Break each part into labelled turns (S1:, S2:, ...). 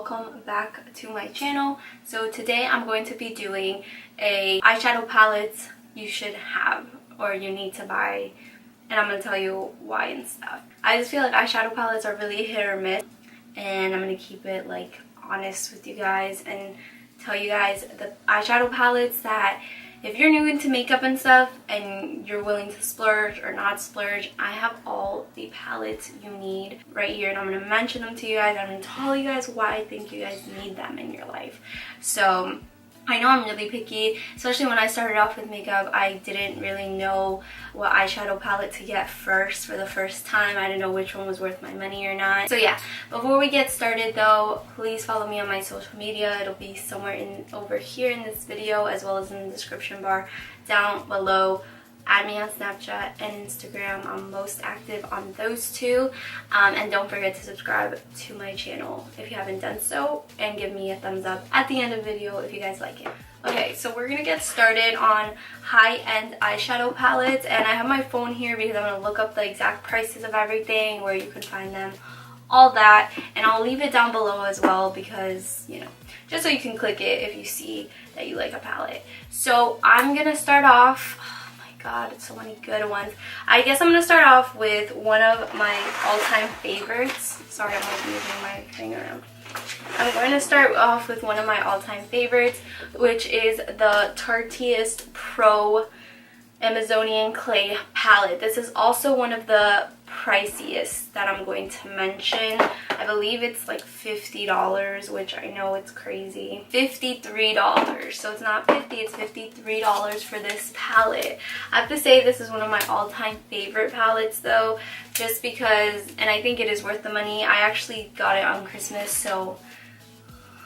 S1: welcome back to my channel. So today I'm going to be doing a eyeshadow palettes you should have or you need to buy, and I'm going to tell you why and stuff. I just feel like eyeshadow palettes are really hit or miss, and I'm going to keep it like honest with you guys and tell you guys the eyeshadow palettes that if you're new into makeup and stuff and you're willing to splurge or not splurge, I have all the palettes you need right here, and I'm going to mention them to you guys. I'm going to tell you guys why I think you guys need them in your life. So I know I'm really picky, especially when I started off with makeup. I didn't really know what eyeshadow palette to get first for the first time. I didn't know which one was worth my money or not. So yeah, before we get started though, please follow me on my social media. It'll be somewhere over here in this video, as well as in the description bar down below. Add me on Snapchat and Instagram. I'm most active on those two. And don't forget to subscribe to my channel if you haven't done so, and give me a thumbs up at the end of the video if you guys like it. Okay, so we're gonna get started on high-end eyeshadow palettes, and I have my phone here because I'm gonna look up the exact prices of everything, where you can find them, all that, and I'll leave it down below as well because, you know, just so you can click it if you see that you like a palette. So I'm gonna start off. God, so many good ones. I guess I'm gonna start off with one of my all-time favorites. Sorry, I'm like moving my thing around. I'm going to start off with one of my all-time favorites, which is the Tarteist Pro Amazonian Clay palette. This is also one of the priciest that I'm going to mention. I believe it's like $50, which I know it's crazy. $53. So it's not $50, it's $53 for this palette. I have to say this is one of my all-time favorite palettes though, just because, and I think it is worth the money. I actually got it on Christmas, so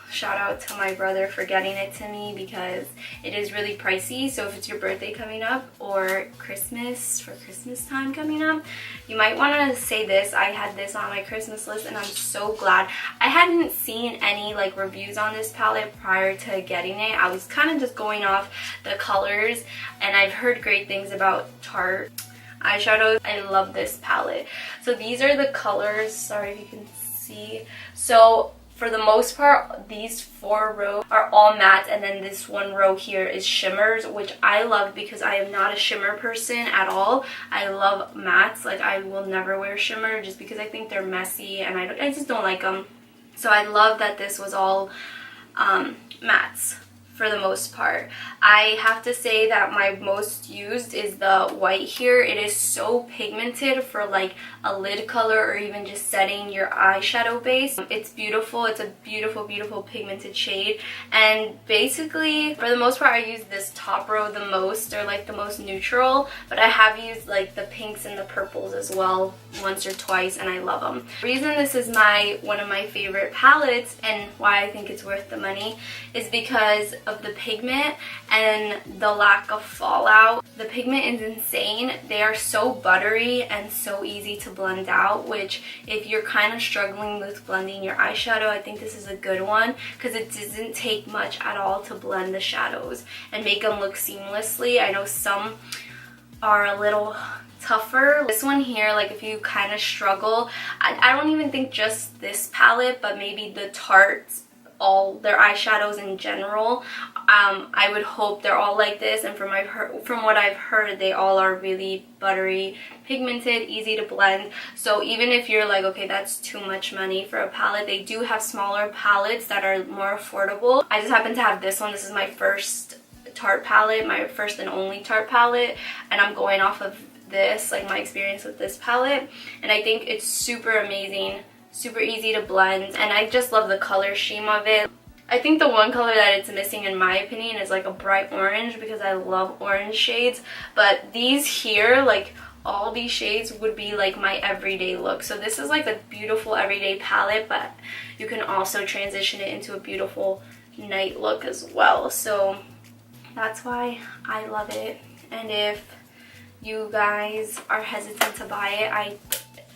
S1: shout out to my brother for getting it to me because it is really pricey. So if it's your birthday coming up or Christmas, for Christmas time coming up, you might want to say this. I had this on my Christmas list and I'm so glad. I hadn't seen any like reviews on this palette prior to getting it. I was kind of just going off the colors, and I've heard great things about Tarte eyeshadows. I love this palette. So these are the colors. Sorry if you can see. So for the most part, these 4 rows are all matte, and then this 1 row here is shimmers, which I love because I am not a shimmer person at all. I love mattes. Like, I will never wear shimmer just because I think they're messy and I just don't like them. So I love that this was all mattes for the most part. I have to say that my most used is the white here. It is so pigmented for like a lid color or even just setting your eyeshadow base. It's beautiful. It's a beautiful, beautiful pigmented shade. And basically, for the most part, I use this top row the most, or like the most neutral, but I have used like the pinks and the purples as well once or twice, and I love them. The reason this is one of my favorite palettes and why I think it's worth the money is because of the pigment and the lack of fallout. The pigment is insane. They are so buttery and so easy to blend out, which if you're kind of struggling with blending your eyeshadow, I think this is a good one because it doesn't take much at all to blend the shadows and make them look seamlessly. I know some are a little tougher. This one here, like if you kind of struggle, I don't even think just this palette, but maybe the Tarte's, all their eyeshadows in general, I would hope they're all like this, and from what I've heard, they all are really buttery, pigmented, easy to blend. So even if you're like, okay, that's too much money for a palette, they do have smaller palettes that are more affordable. I just happen to have this one. This is my first Tarte palette, my first and only Tarte palette, and I'm going off of this, like my experience with this palette, and I think it's super amazing, super easy to blend, and I just love the color scheme of it. I think the one color that it's missing in my opinion is like a bright orange, because I love orange shades, but these here, like all these shades would be like my everyday look. So this is like a beautiful everyday palette, but you can also transition it into a beautiful night look as well. So that's why I love it. And if you guys are hesitant to buy it,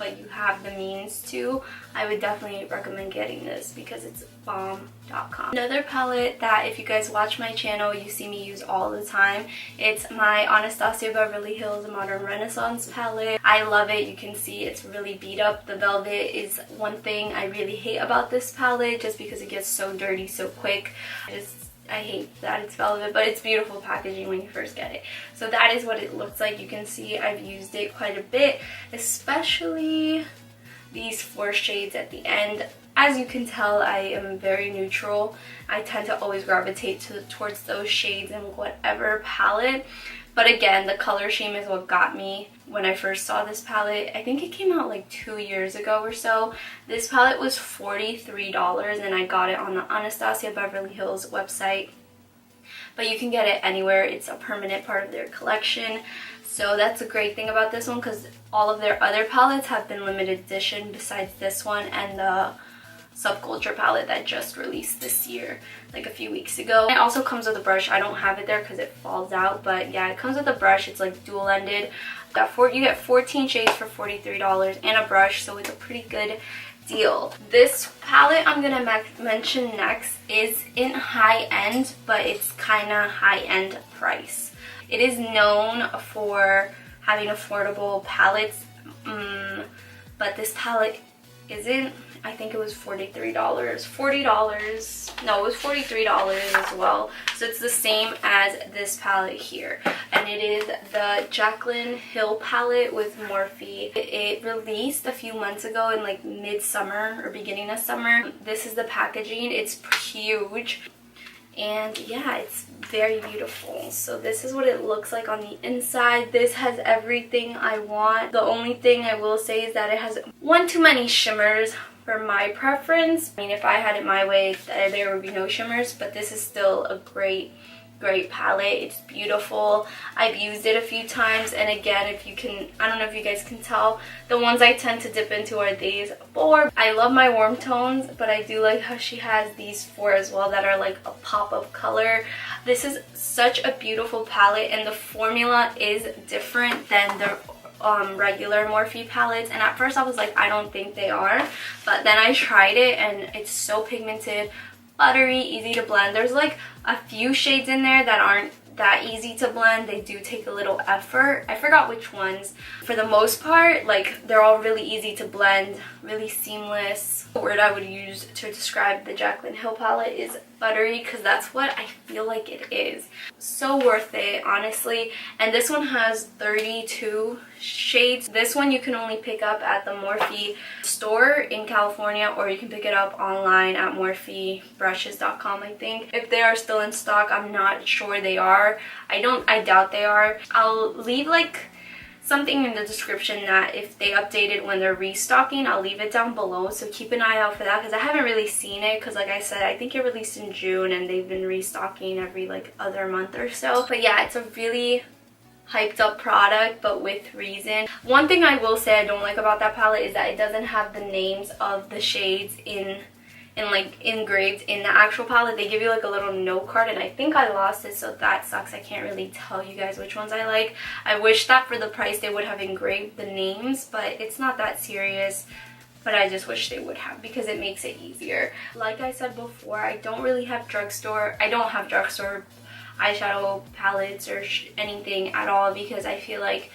S1: but you have the means to, I would definitely recommend getting this because it's bomb.com. Another palette that if you guys watch my channel, you see me use all the time, it's my Anastasia Beverly Hills Modern Renaissance palette. I love it. You can see it's really beat up. The velvet is one thing I really hate about this palette just because it gets so dirty so quick. I hate that it's velvet, but it's beautiful packaging when you first get it. So that is what it looks like. You can see I've used it quite a bit, especially these 4 shades at the end. As you can tell, I am very neutral. I tend to always gravitate towards those shades in whatever palette. But again, the color scheme is what got me when I first saw this palette. I think it came out like 2 years ago or so. This palette was $43 and I got it on the Anastasia Beverly Hills website. But you can get it anywhere. It's a permanent part of their collection. So that's a great thing about this one because all of their other palettes have been limited edition besides this one and the Subculture palette that just released this year, like a few weeks ago. It also comes with a brush. I don't have it there because it falls out, but yeah, it comes with a brush. It's like dual-ended. You get 14 shades for $43 and a brush, so it's a pretty good deal. This palette I'm gonna mention next is in high-end, but it's kind of high-end price. It is known for having affordable palettes, but this palette isn't. I think it was $43. $40. No, it was $43 as well. So it's the same as this palette here. And it is the Jaclyn Hill palette with Morphe. It released a few months ago in like mid-summer or beginning of summer. This is the packaging. It's huge. And yeah, it's very beautiful. So this is what it looks like on the inside. This has everything I want. The only thing I will say is that it has one too many shimmers for my preference. I mean, if I had it my way, there would be no shimmers, but this is still a great palette. It's beautiful. I've used it a few times, and again, if you can, I don't know if you guys can tell, the ones I tend to dip into are these 4. I love my warm tones, but I do like how she has these 4 as well that are like a pop of color. This is such a beautiful palette, and the formula is different than the regular Morphe palettes, and at first I was like, I don't think they are, but then I tried it and it's so pigmented, buttery, easy to blend. There's like a few shades in there that aren't that easy to blend. They do take a little effort. I forgot which ones. For the most part, like, they're all really easy to blend, really seamless. The word I would use to describe the Jaclyn Hill palette is buttery, because that's what I feel like it is. So worth it, honestly. And this one has 32 shades. This one you can only pick up at the Morphe store in California, or you can pick it up online at morphebrushes.com, I think. If they are still in stock, I'm not sure they are. I doubt they are. I'll leave like something in the description that if they update it when they're restocking, I'll leave it down below, so keep an eye out for that, because I haven't really seen it, because like I said, I think it released in June and they've been restocking every like other month or so. But yeah, it's a really hyped up product, but with reason. One thing I will say I don't like about that palette is that it doesn't have the names of the shades like engraved in the actual palette. They give you like a little note card, and I think I lost it, so that sucks. I can't really tell you guys which ones I like. I wish that for the price they would have engraved the names, but it's not that serious. But I just wish they would have, because it makes it easier. Like I said before, I don't have drugstore eyeshadow palettes or anything at all, because I feel like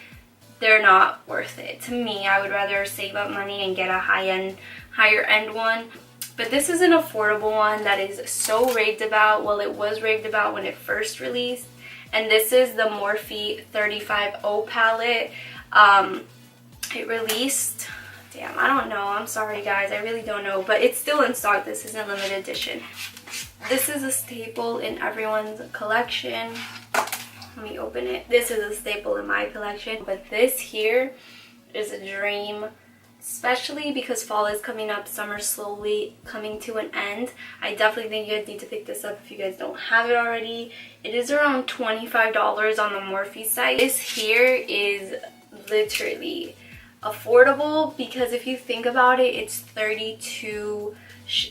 S1: they're not worth it. To me, I would rather save up money and get a higher end one. But this is an affordable one that is so raved about. Well, it was raved about when it first released. And this is the Morphe 35O palette. It released, damn, I don't know. I'm sorry, guys. I really don't know. But it's still in stock. This isn't limited edition. This is a staple in everyone's collection. Let me open it. This is a staple in my collection. But this here is a dream, especially because fall is coming up, summer slowly coming to an end. I definitely think you guys need to pick this up if you guys don't have it already. It is around $25 on the Morphe site. This here is literally affordable, because if you think about it, it's 32,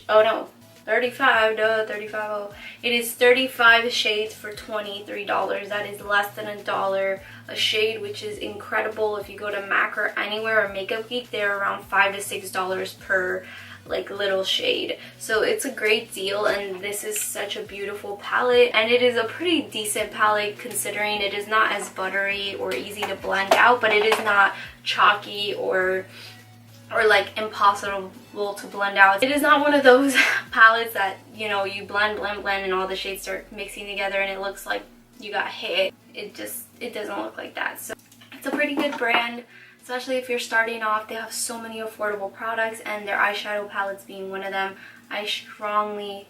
S1: oh no, 35, duh, 35. Oh. It is 35 shades for $23. That is less than $1 a shade, which is incredible. If you go to MAC or anywhere or Makeup Geek, they're around $5 to $6 per like little shade. So it's a great deal, and this is such a beautiful palette, and it is a pretty decent palette considering it is not as buttery or easy to blend out, but it is not chalky or like impossible to blend out. It is not one of those palettes that, you know, you blend and all the shades start mixing together and it looks like you got hit. It doesn't look like that. So it's a pretty good brand, especially if you're starting off. They have so many affordable products, and their eyeshadow palettes being one of them. I strongly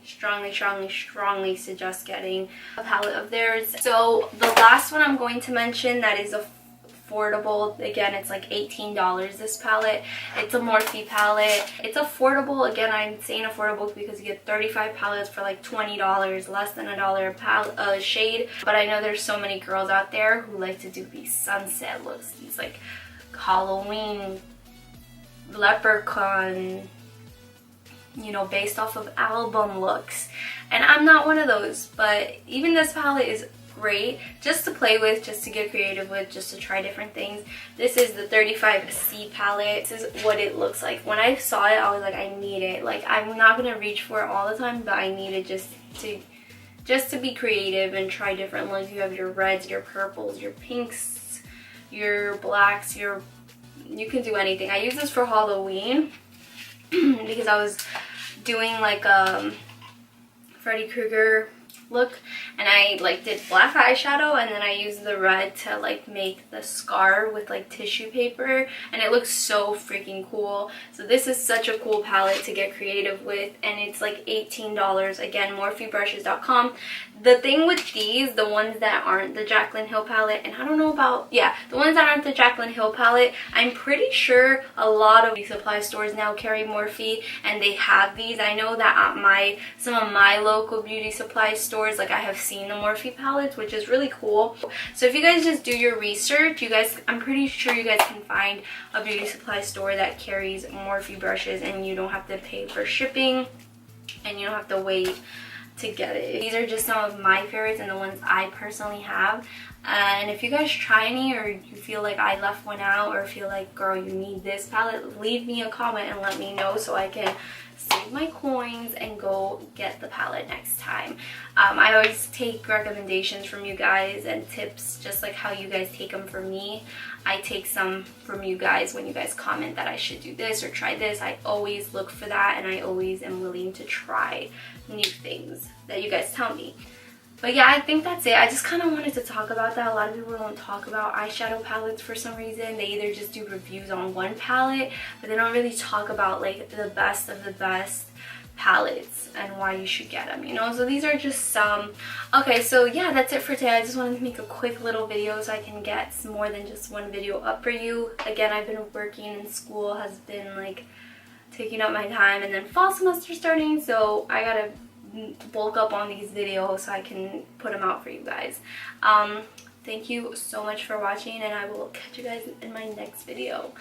S1: suggest getting a palette of theirs. So the last one I'm going to mention that is affordable, again, it's like $18, this palette. It's a Morphe palette. It's affordable. Again, I'm saying affordable because you get 35 palettes for like $20, less than $1 a shade. But I know there's so many girls out there who like to do these sunset looks, these like Halloween, leprechaun, you know, based off of album looks, and I'm not one of those. But even this palette is great just to play with, just to get creative with, just to try different things. This is the 35C palette. This is what it looks like. When I saw it, I was like, I need it. Like, I'm not gonna reach for it all the time, but I need it just to be creative and try different looks. You have your reds, your purples, your pinks, your blacks, you can do anything. I use this for Halloween because I was doing like a Freddy Krueger look, and I like did black eyeshadow, and then I used the red to like make the scar with like tissue paper, and it looks so freaking cool. So this is such a cool palette to get creative with, and it's like $18. Again, morphebrushes.com. The thing with these, the ones that aren't the Jaclyn Hill palette, and I don't know about, yeah, the ones that aren't the Jaclyn Hill palette, I'm pretty sure a lot of beauty supply stores now carry Morphe, and they have these. I know that at some of my local beauty supply stores, like I have seen the Morphe palettes, which is really cool. So if you guys just do your research, I'm pretty sure you guys can find a beauty supply store that carries Morphe brushes, and you don't have to pay for shipping, and you don't have to wait to get it. These are just some of my favorites and the ones I personally have. And if you guys try any, or you feel like I left one out, or feel like, girl, you need this palette, leave me a comment and let me know so I can save my coins and go get the palette next time. I always take recommendations from you guys and tips, just like how you guys take them from me. I take some from you guys when you guys comment that I should do this or try this. I always look for that, and I always am willing to try new things that you guys tell me. But yeah, I think that's it. I just kind of wanted to talk about that. A lot of people don't talk about eyeshadow palettes for some reason. They either just do reviews on one palette, but they don't really talk about like the best of the best palettes and why you should get them, you know. So these are just some. Okay, so yeah, that's it for today. I just wanted to make a quick little video so I can get more than just one video up for you. Again, I've been working, and school has been like taking up my time, and then fall semester starting, so I gotta bulk up on these videos so I can put them out for you guys. Thank you so much for watching, and I will catch you guys in my next video.